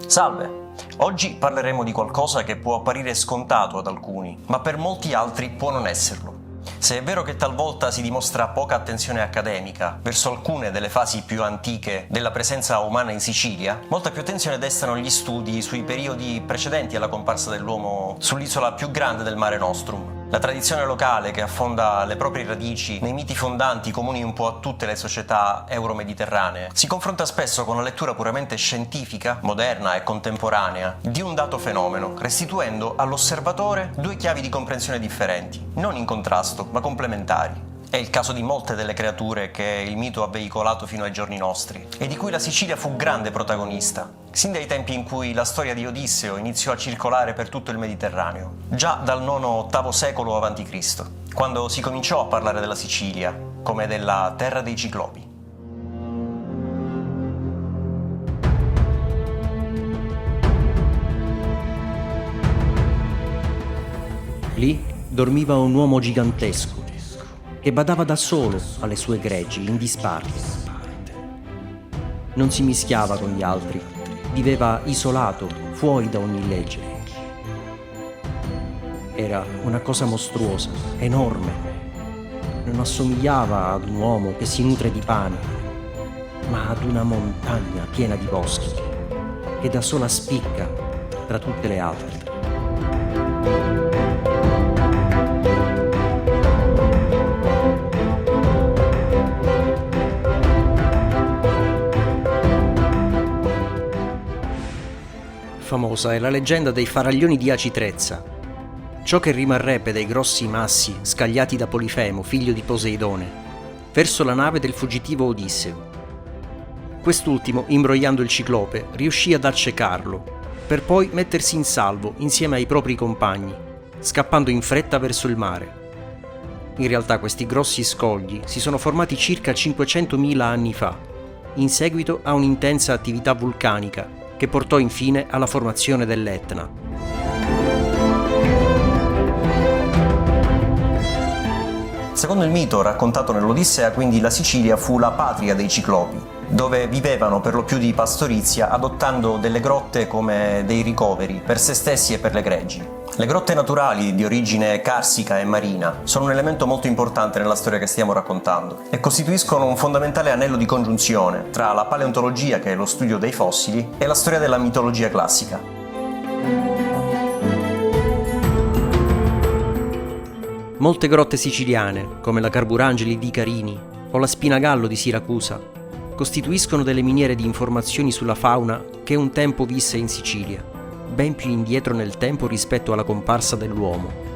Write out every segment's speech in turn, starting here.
Salve! Oggi parleremo di qualcosa che può apparire scontato ad alcuni, ma per molti altri può non esserlo. Se è vero che talvolta si dimostra poca attenzione accademica verso alcune delle fasi più antiche della presenza umana in Sicilia, molta più attenzione destano gli studi sui periodi precedenti alla comparsa dell'uomo sull'isola più grande del Mare Nostrum. La tradizione locale che affonda le proprie radici nei miti fondanti comuni un po' a tutte le società euro-mediterranee si confronta spesso con la lettura puramente scientifica, moderna e contemporanea di un dato fenomeno, restituendo all'osservatore due chiavi di comprensione differenti, non in contrasto, ma complementari. È il caso di molte delle creature che il mito ha veicolato fino ai giorni nostri e di cui la Sicilia fu grande protagonista, sin dai tempi in cui la storia di Odisseo iniziò a circolare per tutto il Mediterraneo, già dal IX-VIII secolo a.C., quando si cominciò a parlare della Sicilia come della terra dei ciclopi. Lì dormiva un uomo gigantesco che badava da solo alle sue greggi in disparte. Non si mischiava con gli altri, viveva isolato, fuori da ogni legge. Era una cosa mostruosa, enorme. Non assomigliava ad un uomo che si nutre di pane, ma ad una montagna piena di boschi, che da sola spicca tra tutte le altre. Famosa è la leggenda dei faraglioni di Aci Trezza, ciò che rimarrebbe dei grossi massi scagliati da Polifemo, figlio di Poseidone, verso la nave del fuggitivo Odisseo. Quest'ultimo, imbrogliando il ciclope, riuscì ad accecarlo, per poi mettersi in salvo insieme ai propri compagni, scappando in fretta verso il mare. In realtà questi grossi scogli si sono formati circa 500.000 anni fa, in seguito a un'intensa attività vulcanica che portò infine alla formazione dell'Etna. Secondo il mito raccontato nell'Odissea, quindi, la Sicilia fu la patria dei ciclopi, dove vivevano per lo più di pastorizia, adottando delle grotte come dei ricoveri per se stessi e per le greggi. Le grotte naturali di origine carsica e marina sono un elemento molto importante nella storia che stiamo raccontando e costituiscono un fondamentale anello di congiunzione tra la paleontologia, che è lo studio dei fossili, e la storia della mitologia classica. Molte grotte siciliane, come la Carburangeli di Carini o la Spinagallo di Siracusa, costituiscono delle miniere di informazioni sulla fauna che un tempo visse in Sicilia, ben più indietro nel tempo rispetto alla comparsa dell'uomo.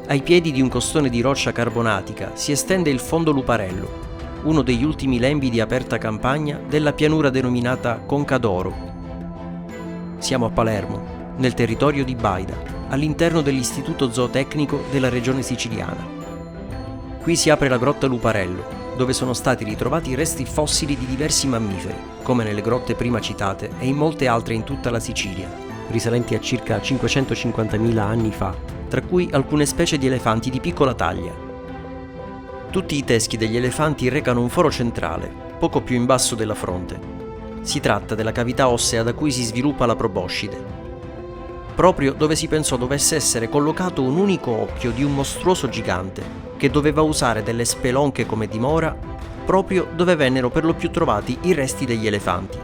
Ai piedi di un costone di roccia carbonatica si estende il fondo Luparello, uno degli ultimi lembi di aperta campagna della pianura denominata Conca d'Oro. Siamo a Palermo, nel territorio di Baida, all'interno dell'Istituto Zootecnico della regione siciliana. Qui si apre la grotta Luparello, dove sono stati ritrovati resti fossili di diversi mammiferi, come nelle grotte prima citate e in molte altre in tutta la Sicilia, risalenti a circa 550.000 anni fa, tra cui alcune specie di elefanti di piccola taglia. Tutti i teschi degli elefanti recano un foro centrale, poco più in basso della fronte. Si tratta della cavità ossea da cui si sviluppa la proboscide, proprio dove si pensò dovesse essere collocato un unico occhio di un mostruoso gigante, che doveva usare delle spelonche come dimora, proprio dove vennero per lo più trovati i resti degli elefanti.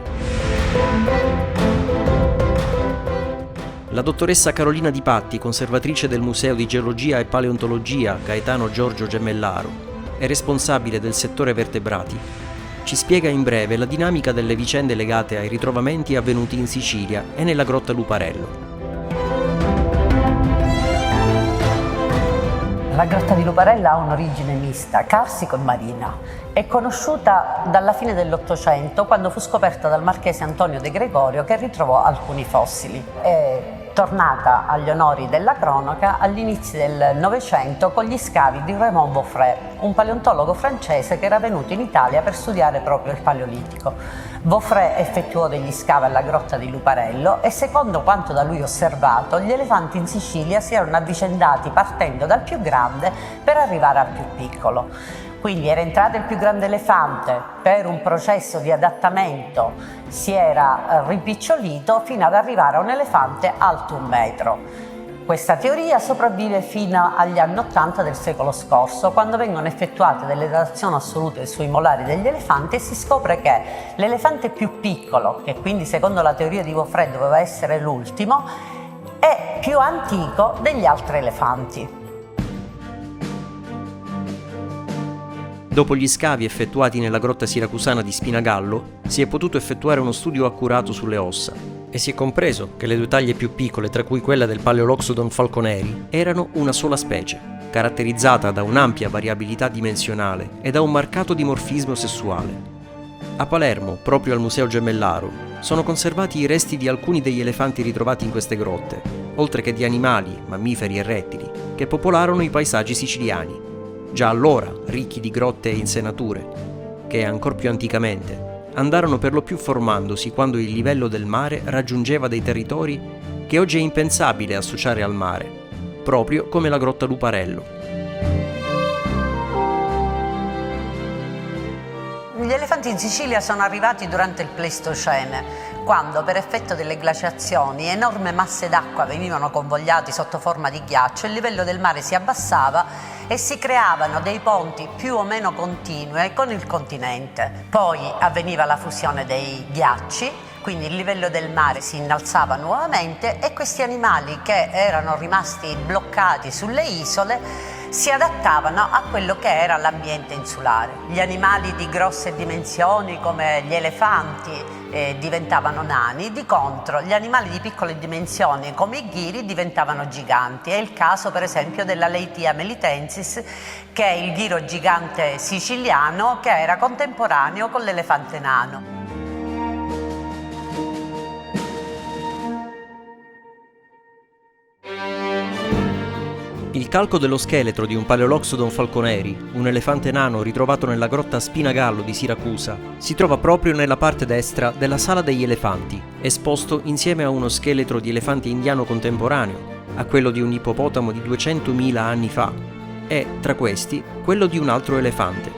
La dottoressa Carolina Di Patti, conservatrice del Museo di Geologia e Paleontologia Gaetano Giorgio Gemellaro e responsabile del settore vertebrati, ci spiega in breve la dinamica delle vicende legate ai ritrovamenti avvenuti in Sicilia e nella grotta Luparello. La grotta di Luparello ha un'origine mista, carsico e marina. È conosciuta dalla fine dell'Ottocento, quando fu scoperta dal marchese Antonio De Gregorio, che ritrovò alcuni fossili. È tornata agli onori della cronaca agli inizi del Novecento con gli scavi di Raymond Vaufré, un paleontologo francese che era venuto in Italia per studiare proprio il Paleolitico. Vaufré effettuò degli scavi alla grotta di Luparello e, secondo quanto da lui osservato, gli elefanti in Sicilia si erano avvicendati partendo dal più grande per arrivare al più piccolo. Quindi era entrato il più grande elefante, per un processo di adattamento si era ripicciolito fino ad arrivare a un elefante alto 1 metro. Questa teoria sopravvive fino agli anni 80 del secolo scorso, quando vengono effettuate delle datazioni assolute sui molari degli elefanti e si scopre che l'elefante più piccolo, che quindi secondo la teoria di Vaufray doveva essere l'ultimo, è più antico degli altri elefanti. Dopo gli scavi effettuati nella grotta siracusana di Spinagallo, si è potuto effettuare uno studio accurato sulle ossa e si è compreso che le 2 taglie più piccole, tra cui quella del Paleoloxodon falconeri, erano una sola specie, caratterizzata da un'ampia variabilità dimensionale e da un marcato dimorfismo sessuale. A Palermo, proprio al Museo Gemellaro, sono conservati i resti di alcuni degli elefanti ritrovati in queste grotte, oltre che di animali, mammiferi e rettili, che popolarono i paesaggi siciliani, già allora ricchi di grotte e insenature, che ancor più anticamente andarono per lo più formandosi quando il livello del mare raggiungeva dei territori che oggi è impensabile associare al mare, proprio come la grotta Luparello. Gli elefanti in Sicilia sono arrivati durante il Pleistocene, quando per effetto delle glaciazioni enormi masse d'acqua venivano convogliate sotto forma di ghiaccio, il livello del mare si abbassava e si creavano dei ponti più o meno continui con il continente. Poi avveniva la fusione dei ghiacci, quindi il livello del mare si innalzava nuovamente e questi animali che erano rimasti bloccati sulle isole si adattavano a quello che era l'ambiente insulare. Gli animali di grosse dimensioni come gli elefanti diventavano nani, di contro gli animali di piccole dimensioni come i ghiri diventavano giganti. È il caso per esempio della Leitia melitensis, che è il ghiro gigante siciliano che era contemporaneo con l'elefante nano. Il calco dello scheletro di un Paleoloxodon falconeri, un elefante nano ritrovato nella grotta Spinagallo di Siracusa, si trova proprio nella parte destra della Sala degli Elefanti, esposto insieme a uno scheletro di elefante indiano contemporaneo, a quello di un ippopotamo di 200.000 anni fa, e, tra questi, quello di un altro elefante,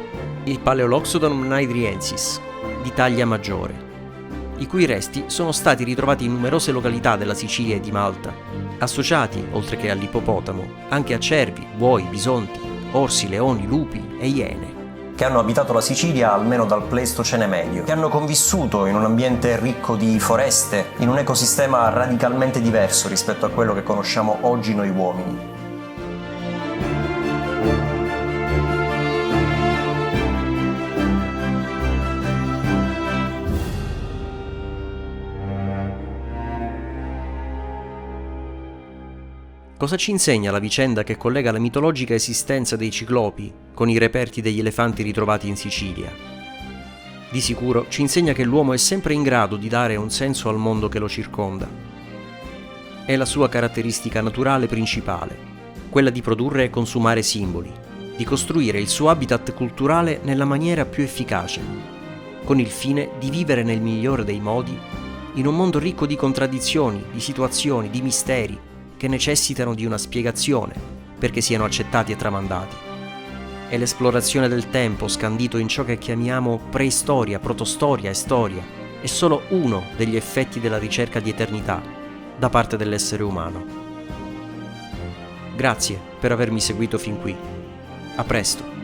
il Paleoloxodon naidriensis, di taglia maggiore, i cui resti sono stati ritrovati in numerose località della Sicilia e di Malta, associati, oltre che all'ippopotamo, anche a cervi, buoi, bisonti, orsi, leoni, lupi e iene. Che hanno abitato la Sicilia almeno dal Pleistocene medio, che hanno convissuto in un ambiente ricco di foreste, in un ecosistema radicalmente diverso rispetto a quello che conosciamo oggi noi uomini. Cosa ci insegna la vicenda che collega la mitologica esistenza dei ciclopi con i reperti degli elefanti ritrovati in Sicilia? Di sicuro ci insegna che l'uomo è sempre in grado di dare un senso al mondo che lo circonda. È la sua caratteristica naturale principale, quella di produrre e consumare simboli, di costruire il suo habitat culturale nella maniera più efficace, con il fine di vivere nel migliore dei modi in un mondo ricco di contraddizioni, di situazioni, di misteri, che necessitano di una spiegazione perché siano accettati e tramandati. È l'esplorazione del tempo scandito in ciò che chiamiamo preistoria, protostoria e storia, è solo uno degli effetti della ricerca di eternità da parte dell'essere umano. Grazie per avermi seguito fin qui. A presto.